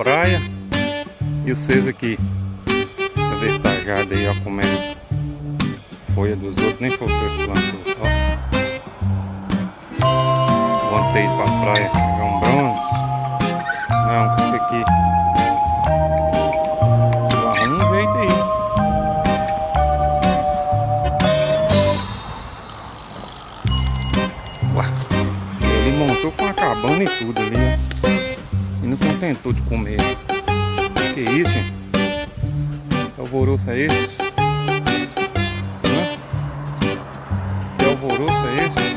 praia. E vocês aqui, essa vestajada aí, ó, comendo folha dos outros, nem foi vocês que plantou, ó. Voltei pra praia pegar um bronze. Não, fica aqui. Eu arrumo um jeito aí. Ué, ele montou com a cabana e tudo ali, ó. E não contentou de comer. Que isso, hein? Que alvoroço é esse? Hã? Que alvoroço é esse?